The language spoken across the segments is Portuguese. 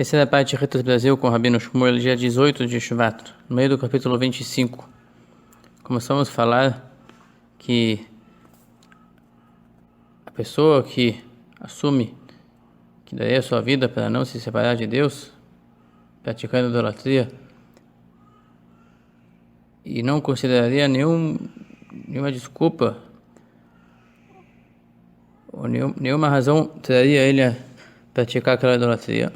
Terceira parte de Retos Brasil com o Rabino Shmuel, dia 18 de Shvat, no meio do capítulo 25. Começamos a falar que a pessoa que assume que daria a sua vida para não se separar de Deus, praticando idolatria, e não consideraria nenhuma desculpa ou nenhuma razão traria ele a praticar aquela idolatria.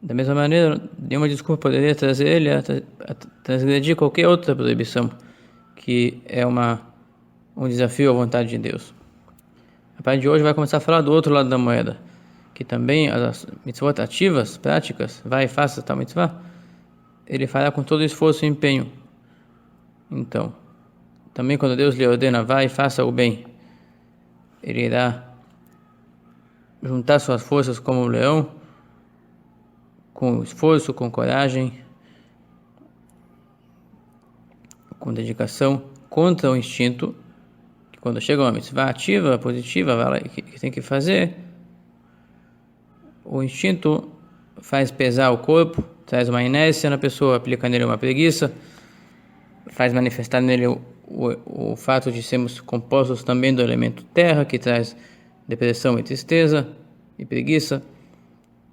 Da mesma maneira, nenhuma desculpa poderia trazer ele a transgredir qualquer outra proibição, que é um desafio à vontade de Deus. A parte de hoje vai começar a falar do outro lado da moeda, que também as mitzvot ativas, práticas, vai e faça tal mitzvah, ele fará com todo esforço e empenho. Então, também quando Deus lhe ordena, vai e faça o bem, ele irá juntar suas forças como um leão, com esforço, com coragem, com dedicação, contra o instinto, que quando chega uma mitzvah ativa, positiva, que tem que fazer, o instinto faz pesar o corpo, traz uma inércia na pessoa, aplica nele uma preguiça, faz manifestar nele o fato de sermos compostos também do elemento terra, que traz depressão e tristeza e preguiça.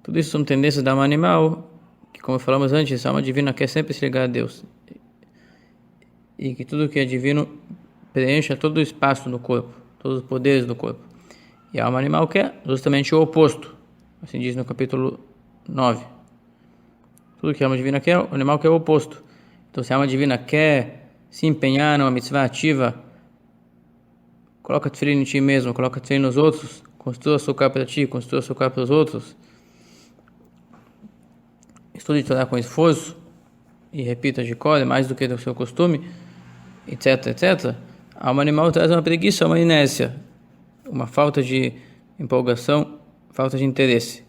Tudo isso são tendências da alma animal, que, como falamos antes, a alma divina quer sempre se ligar a Deus. E que tudo que é divino preencha todo o espaço no corpo, todos os poderes do corpo. E a alma animal quer justamente o oposto, assim diz no capítulo 9. Tudo que a alma divina quer, o animal quer o oposto. Então, se a alma divina quer se empenhar numa mitzvah ativa, coloca tefilin em ti mesmo, coloca tefilin nos outros, construa açúcar para ti, construa açúcar para os outros, estude Torá com esforço e repita de cor, mais do que do seu costume, etc, etc. A alma animal traz uma preguiça, uma inércia, uma falta de empolgação, falta de interesse.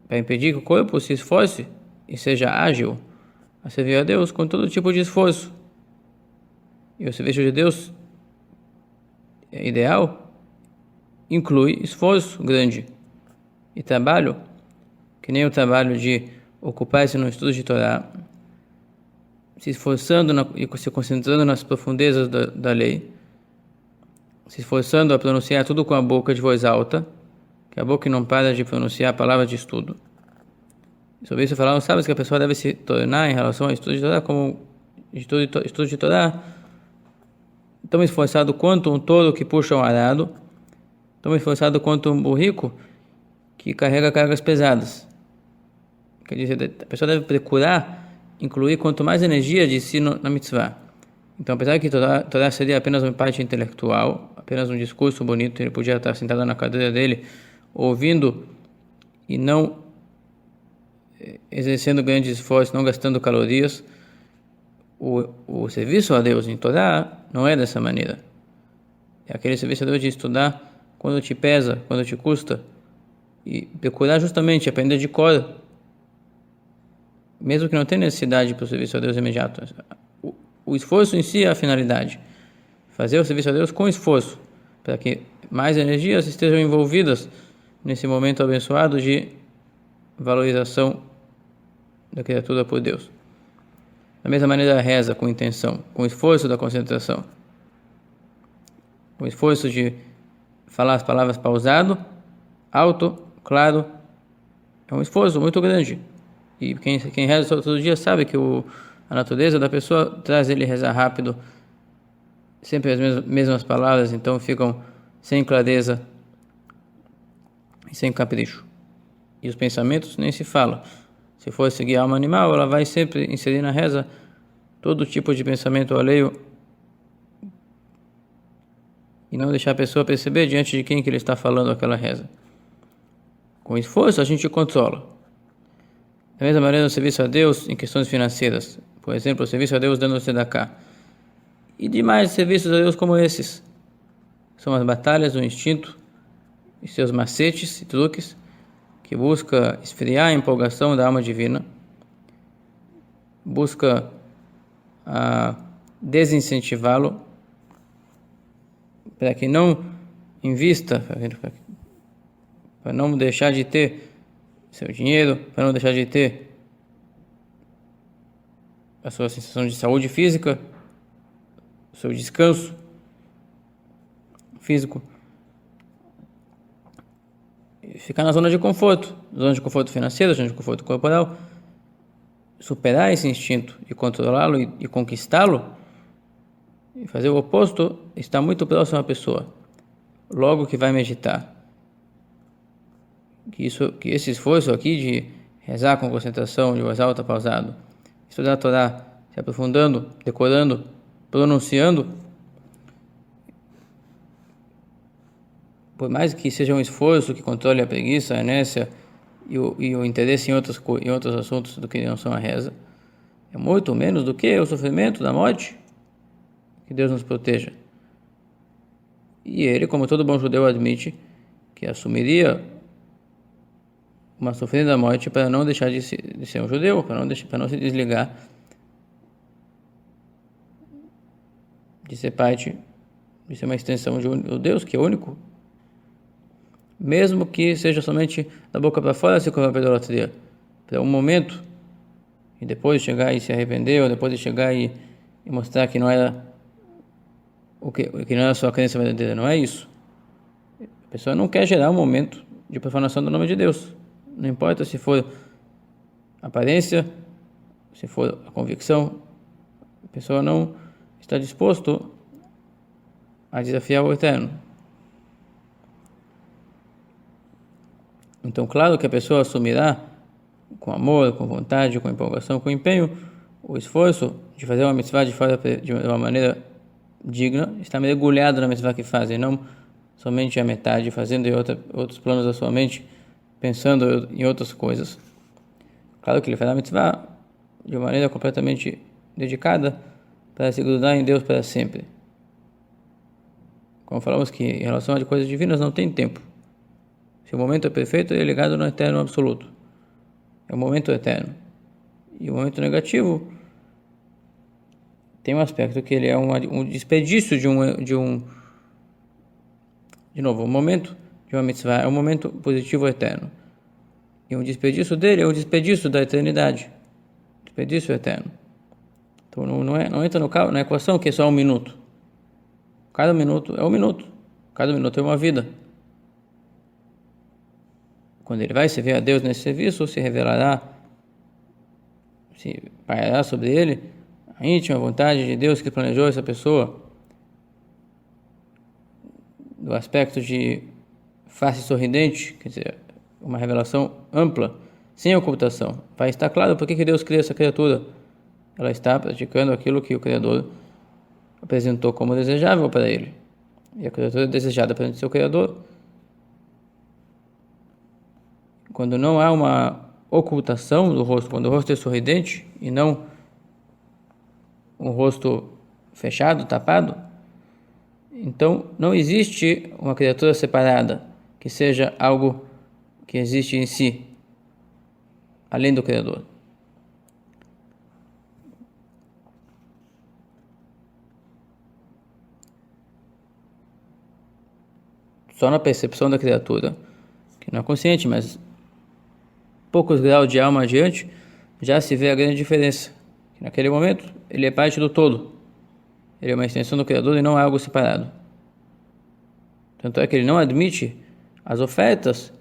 Para impedir que o corpo se esforce e seja ágil a servir a Deus com todo tipo de esforço. E o serviço de Deus ideal inclui esforço grande e trabalho, que nem o trabalho de ocupar-se no estudo de Torá, se esforçando e se concentrando nas profundezas da lei, se esforçando a pronunciar tudo com a boca de voz alta, que a boca não para de pronunciar a palavra de estudo. Sobre isso falaram, sabes que a pessoa deve se tornar em relação ao estudo de Torá como estudo de Torá tão esforçado quanto um touro que puxa um arado, tão esforçado quanto um burrico que carrega cargas pesadas. Quer dizer, a pessoa deve procurar incluir quanto mais energia de si na mitzvah. Então, apesar que Torá seria apenas uma parte intelectual, apenas um discurso bonito, ele podia estar sentado na cadeira dele, ouvindo e não exercendo grande esforço, não gastando calorias. O serviço a Deus em Torá não é dessa maneira. É aquele serviço a Deus de estudar quando te pesa, quando te custa, e procurar justamente aprender de cor, mesmo que não tenha necessidade para o serviço a Deus imediato. O esforço em si é a finalidade. Fazer o serviço a Deus com esforço, para que mais energias estejam envolvidas nesse momento abençoado de valorização da criatura por Deus. Da mesma maneira, reza com intenção, com esforço da concentração, com esforço de falar as palavras pausado, alto, claro, é um esforço muito grande. E quem reza todo dia sabe que a natureza da pessoa traz ele rezar rápido, sempre as mesmas palavras, então ficam sem clareza e sem capricho. E os pensamentos nem se fala. Se for seguir a alma animal, ela vai sempre inserir na reza todo tipo de pensamento alheio e não deixar a pessoa perceber diante de quem que ele está falando aquela reza. Com esforço a gente controla. Da mesma maneira, o serviço a Deus em questões financeiras, por exemplo, o serviço a Deus dando tzedakah, e demais serviços a Deus como esses, são as batalhas do instinto e seus macetes e truques, que busca esfriar a empolgação da alma divina, busca desincentivá-lo, para que não invista, para não deixar de ter seu dinheiro, para não deixar de ter a sua sensação de saúde física, o seu descanso físico, e ficar na zona de conforto financeiro, zona de conforto corporal, superar esse instinto e controlá-lo e conquistá-lo, e fazer o oposto, está muito próximo à pessoa. Logo que vai meditar, que esse esforço aqui de rezar com concentração, de voz alta, pausado, estudar a Torá, se aprofundando, decorando, pronunciando, por mais que seja um esforço que controle a preguiça, a inércia e o interesse em outros assuntos do que não são a reza, é muito menos do que o sofrimento da morte. Que Deus nos proteja. E ele, como todo bom judeu, admite que assumiria uma sofrida morte para não deixar de ser um judeu, para não se desligar de ser parte, de ser uma extensão de um Deus que é único, mesmo que seja somente da boca para fora se corromper a idolatria, para um momento, e depois chegar e se arrepender, ou depois de chegar e mostrar que não era o que não era a sua crença verdadeira. Não é isso. A pessoa não quer gerar um momento de profanação do nome de Deus. Não importa se for aparência, se for a convicção, a pessoa não está disposto a desafiar o Eterno. Então, claro que a pessoa assumirá com amor, com vontade, com empolgação, com empenho, o esforço de fazer uma mitzvah de uma maneira digna, está mergulhado na mitzvah que faz, e não somente a metade, fazendo outros planos da sua mente, pensando em outras coisas. Claro que ele faz a mitzvah de uma maneira completamente dedicada para se grudar em Deus para sempre. Como falamos que em relação a coisas divinas não tem tempo. Se o momento é perfeito, ele é ligado no eterno absoluto. É o momento eterno. E o momento negativo tem um aspecto que ele é um desperdício de novo, o momento de uma mitzvah é um momento positivo eterno. E um desperdício dele é um desperdício da eternidade. Desperdício eterno. Então não entra na equação que é só um minuto. Cada minuto é um minuto. Cada minuto é uma vida. Quando ele vai servir a Deus nesse serviço, se revelará, se pairará sobre ele a íntima vontade de Deus que planejou essa pessoa, do aspecto de face sorridente, quer dizer, uma revelação ampla, sem ocultação. Vai estar claro por que Deus criou essa criatura. Ela está praticando aquilo que o Criador apresentou como desejável para ele. E a criatura é desejada perante seu Criador. Quando não há uma ocultação do rosto, quando o rosto é sorridente e não um rosto fechado, tapado, então não existe uma criatura separada que seja algo que existe em si, além do Criador. Só na percepção da criatura, que não é consciente, mas poucos graus de alma adiante, já se vê a grande diferença. Que naquele momento, ele é parte do todo. Ele é uma extensão do Criador e não é algo separado. Tanto é que ele não admite as ofertas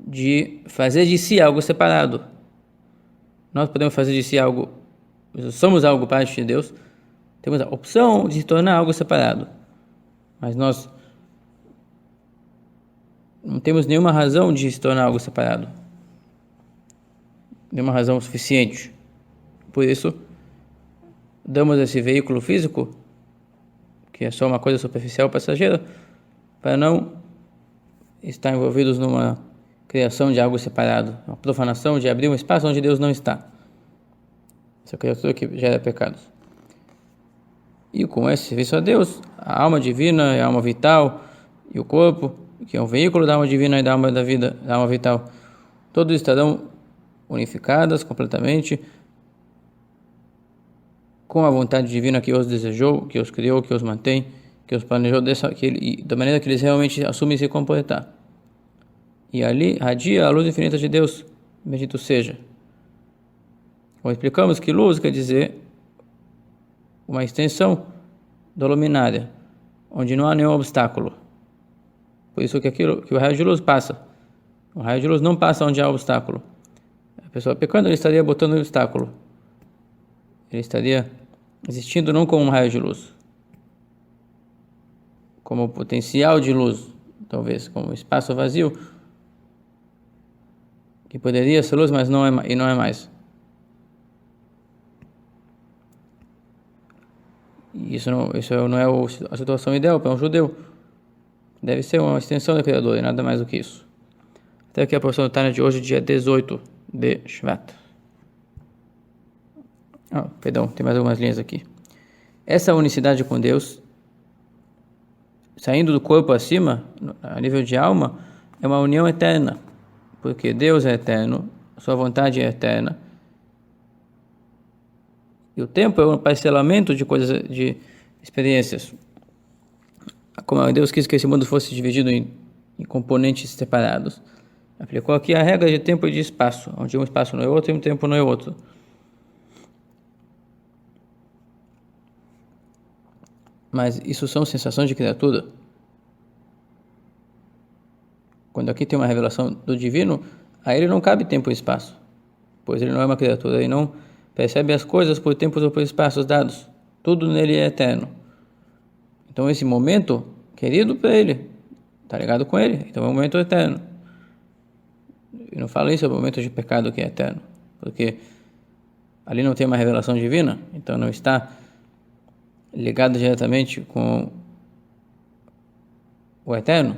de fazer de si algo separado. Nós podemos fazer de si algo, somos algo parte de Deus, temos a opção de se tornar algo separado. Mas nós não temos nenhuma razão de se tornar algo separado. Nenhuma razão suficiente. Por isso, damos esse veículo físico, que é só uma coisa superficial, passageira, para não estar envolvidos numa criação de algo separado, uma profanação de abrir um espaço onde Deus não está. Essa criatura que gera pecados. E com esse serviço a Deus, a alma divina e a alma vital e o corpo, que é um veículo da alma divina e da alma da vida, da alma vital, todos estarão unificadas completamente com a vontade divina que os desejou, que os criou, que os mantém, que os planejou da maneira que eles realmente assumem se comportar. e ali radia a luz infinita de Deus, bendito seja. Como explicamos que luz quer dizer uma extensão da luminária, onde não há nenhum obstáculo. Por isso que o raio de luz passa. O raio de luz não passa onde há obstáculo. A pessoa pecando, ele estaria botando um obstáculo. Ele estaria existindo não como um raio de luz, como potencial de luz, talvez, como um espaço vazio, que poderia ser luz, mas não é mais. E isso não é a situação ideal para um judeu. Deve ser uma extensão do Criador e nada mais do que isso. Até aqui a porção do Tânia de hoje, dia 18 de Shvat. Perdão, tem mais algumas linhas aqui. Essa unicidade com Deus, saindo do corpo acima, a nível de alma, é uma união eterna. Porque Deus é eterno, sua vontade é eterna. E o tempo é um parcelamento de coisas, de experiências. Como Deus quis que esse mundo fosse dividido em componentes separados, aplicou aqui a regra de tempo e de espaço, onde um espaço não é outro e um tempo não é outro. Mas isso são sensações de criatura. Quando aqui tem uma revelação do divino, a ele não cabe tempo e espaço, pois ele não é uma criatura e não percebe as coisas por tempos ou por espaços dados. Tudo nele é eterno. Então esse momento, querido para ele, está ligado com ele, então é um momento eterno. E não fala isso, é o momento de pecado que é eterno, porque ali não tem uma revelação divina, então não está ligado diretamente com o eterno,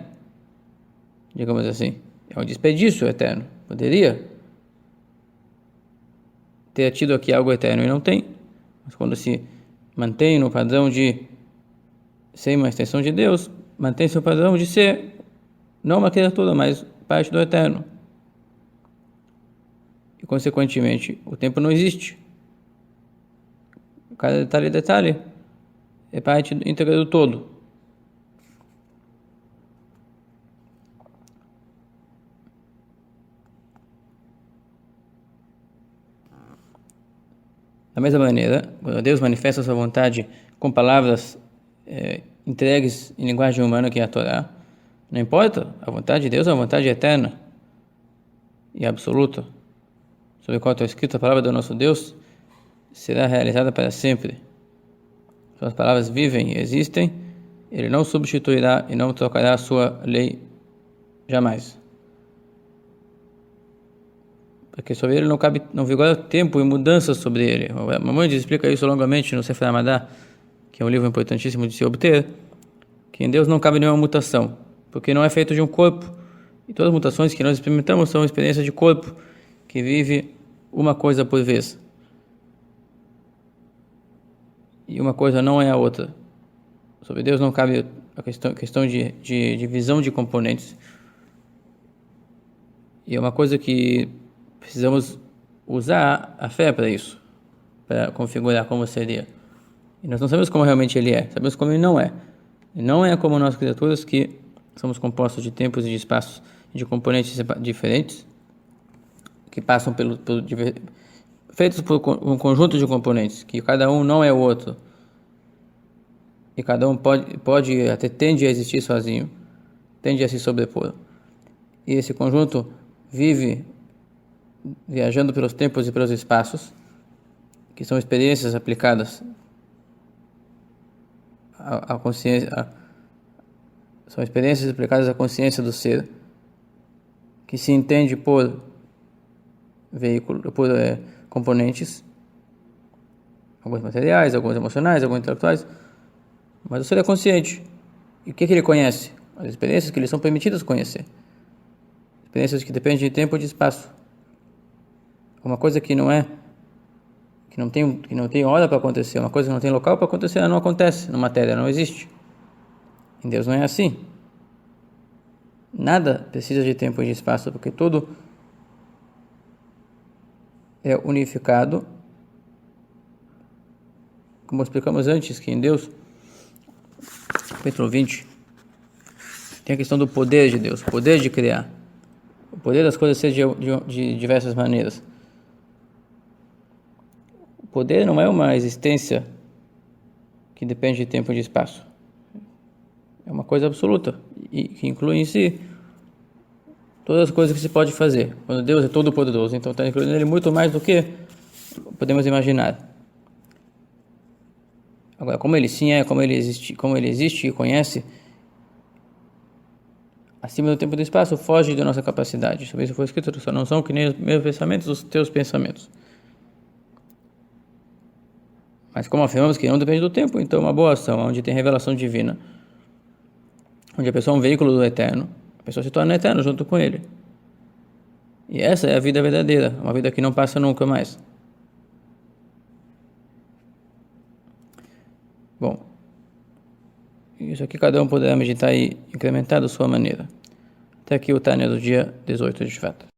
digamos assim. É um desperdício eterno. Poderia ter tido aqui algo eterno e não tem, mas quando se mantém no padrão de ser uma extensão de Deus, mantém-se o padrão de ser não uma criatura, mas parte do eterno. E consequentemente, o tempo não existe. Cada detalhe é parte íntegra do todo. Da mesma maneira, quando Deus manifesta sua vontade com palavras entregues em linguagem humana, que é a Torá, não importa, a vontade de Deus é uma vontade eterna e absoluta, sobre a qual está escrita a palavra do nosso Deus, será realizada para sempre. Suas palavras vivem e existem, ele não substituirá e não trocará a sua lei jamais. Porque sobre ele não vigora tempo e mudanças sobre ele. Maimônides explica isso longamente no Sefer Hamadá, que é um livro importantíssimo de se obter, que em Deus não cabe nenhuma mutação, porque não é feito de um corpo, e todas as mutações que nós experimentamos são experiências de corpo, que vive uma coisa por vez. E uma coisa não é a outra. Sobre Deus não cabe a questão de divisão de componentes. E é uma coisa que precisamos usar a fé para isso, para configurar como seria. E nós não sabemos como realmente ele é, sabemos como ele não é. Ele não é como nós criaturas, que somos compostos de tempos e de espaços, de componentes diferentes, que passam feitos por um conjunto de componentes, que cada um não é o outro. E cada um pode até tende a existir sozinho, tende a se sobrepor. E esse conjunto vive viajando pelos tempos e pelos espaços, que são experiências aplicadas à consciência, são experiências aplicadas à consciência do ser, que se entende por componentes, alguns materiais, alguns emocionais, alguns intelectuais, mas o ser é consciente. E o que ele conhece? As experiências que lhe são permitidas conhecer, experiências que dependem de tempo e de espaço. Uma coisa que não tem hora para acontecer, uma coisa que não tem local para acontecer, ela não acontece, na matéria não existe. Em Deus não é assim. Nada precisa de tempo e de espaço, porque tudo é unificado, como explicamos antes, que em Deus, capítulo 20, tem a questão do poder de Deus, poder de criar. O poder das coisas ser de diversas maneiras. O poder não é uma existência que depende de tempo e de espaço. É uma coisa absoluta e que inclui em si todas as coisas que se pode fazer. Quando Deus é todo poderoso, então está incluindo nele muito mais do que podemos imaginar. Agora, como ele sim é, como ele existe e conhece, acima do tempo e do espaço, foge da nossa capacidade. Sobre isso foi escrito, só não são que nem os meus pensamentos, os teus pensamentos. Mas como afirmamos que não depende do tempo, então é uma boa ação, onde tem revelação divina, onde a pessoa é um veículo do eterno, a pessoa se torna eterno junto com ele. E essa é a vida verdadeira, uma vida que não passa nunca mais. Bom, isso aqui cada um poderá meditar e incrementar da sua maneira. Até aqui o Tânia do dia 18 de Shvat.